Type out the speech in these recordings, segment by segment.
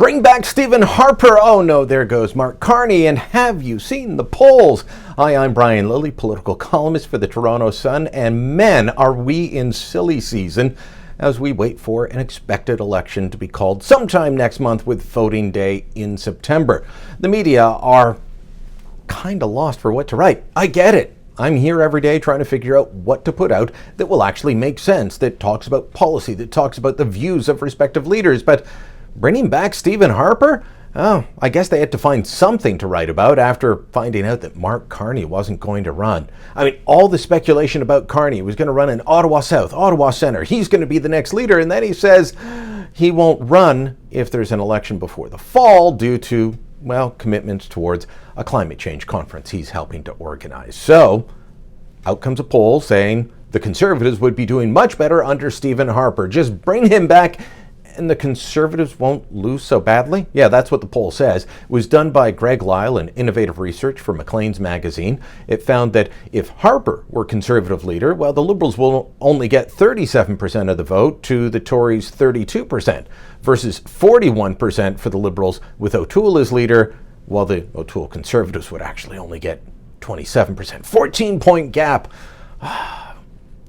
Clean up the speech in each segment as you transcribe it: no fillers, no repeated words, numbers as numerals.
Bring back Stephen Harper. Oh no, there goes Mark Carney. And have you seen the polls? Hi, I'm Brian Lilley, political columnist for the Toronto Sun. And man, are we in silly season as we wait for an expected election to be called sometime next month with voting day in September. The media are kind of lost for what to write. I get it. I'm here every day trying to figure out what to put out that will actually make sense, that talks about policy, that talks about the views of respective leaders. But bringing back Stephen Harper? Oh, I guess they had to find something to write about after finding out that Mark Carney wasn't going to run. I mean, all the speculation about Carney was going to run in Ottawa South, Ottawa Centre. He's going to be the next leader. And then he says he won't run if there's an election before the fall due to, well, commitments towards a climate change conference he's helping to organize. So out comes a poll saying the Conservatives would be doing much better under Stephen Harper. Just bring him back and the Conservatives won't lose so badly? Yeah, that's what the poll says. It was done by Greg Lyle and Innovative Research for Maclean's magazine. It found that if Harper were Conservative leader, well, the Liberals will only get 37% of the vote to the Tories' 32%, versus 41% for the Liberals with O'Toole as leader, while the O'Toole Conservatives would actually only get 27%. 14-point gap.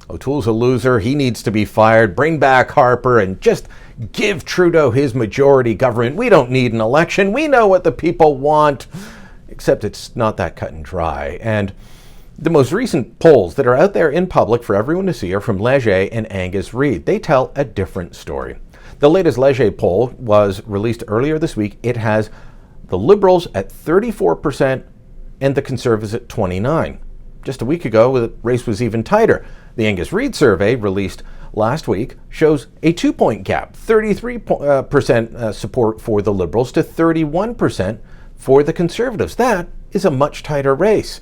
O'Toole's a loser. He needs to be fired. Bring back Harper and just give Trudeau his majority government. We don't need an election. We know what the people want, except it's not that cut and dry. And the most recent polls that are out there in public for everyone to see are from LILLEY and Angus Reid. They tell a different story. The latest LILLEY poll was released earlier this week. It has the Liberals at 34% and the Conservatives at 29%. Just a week ago, the race was even tighter. The Angus Reid survey, released last week, shows a 2-point gap, 33% support for the Liberals to 31% for the Conservatives. That is a much tighter race.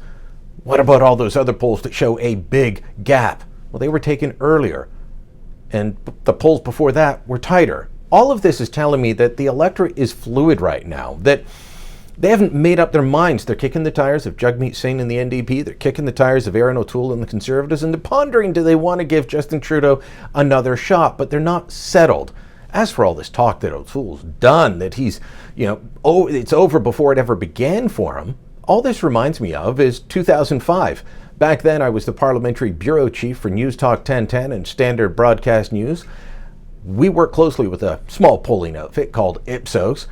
What about all those other polls that show a big gap? Well, they were taken earlier, and the polls before that were tighter. All of this is telling me that the electorate is fluid right now, that they haven't made up their minds. They're kicking the tires of Jagmeet Singh and the NDP. They're kicking the tires of Aaron O'Toole and the Conservatives, and they're pondering, do they want to give Justin Trudeau another shot? But they're not settled. As for all this talk that O'Toole's done, that he's, it's over before it ever began for him, all this reminds me of is 2005. Back then, I was the parliamentary bureau chief for News Talk 1010 and Standard Broadcast News. We worked closely with a small polling outfit called Ipsos.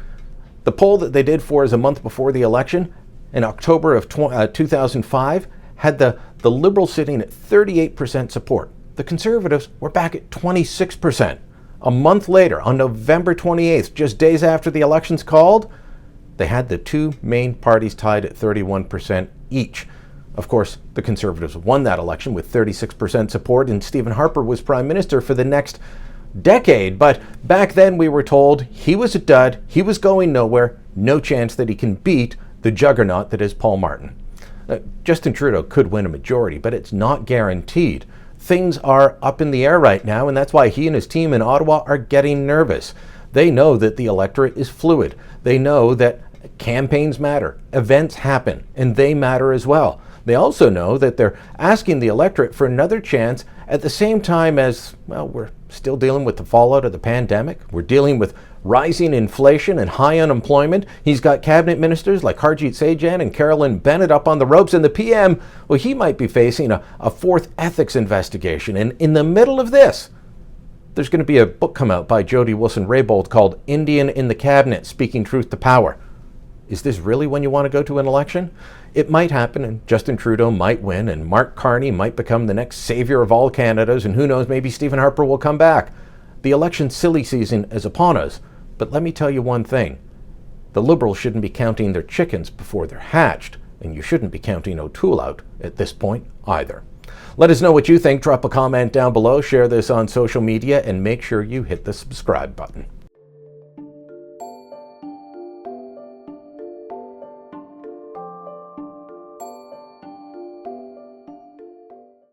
The poll that they did for us a month before the election, in October of 2005, had the Liberals sitting at 38% support. The Conservatives were back at 26%. A month later, on November 28th, just days after the election's called, they had the two main parties tied at 31% each. Of course, the Conservatives won that election with 36% support, and Stephen Harper was Prime Minister for the next decade. But back then we were told he was a dud, he was going nowhere, no chance that he can beat the juggernaut that is Paul Martin. Justin Trudeau could win a majority, but it's not guaranteed. Things are up in the air right now, and that's why he and his team in Ottawa are getting nervous. They know that the electorate is fluid. They know that campaigns matter, events happen, and they matter as well. They also know that they're asking the electorate for another chance at the same time as, well, we're still dealing with the fallout of the pandemic. We're dealing with rising inflation and high unemployment. He's got cabinet ministers like Harjit Sajjan and Carolyn Bennett up on the ropes, and the PM, well, he might be facing a fourth ethics investigation. And in the middle of this, there's going to be a book come out by Jody Wilson-Raybould called Indian in the Cabinet, Speaking Truth to Power. Is this really when you want to go to an election? It might happen, and Justin Trudeau might win, and Mark Carney might become the next savior of all Canadas, and who knows, maybe Stephen Harper will come back. The election silly season is upon us, but let me tell you one thing. The Liberals shouldn't be counting their chickens before they're hatched, and you shouldn't be counting O'Toole out at this point either. Let us know what you think. Drop a comment down below, share this on social media, and make sure you hit the subscribe button.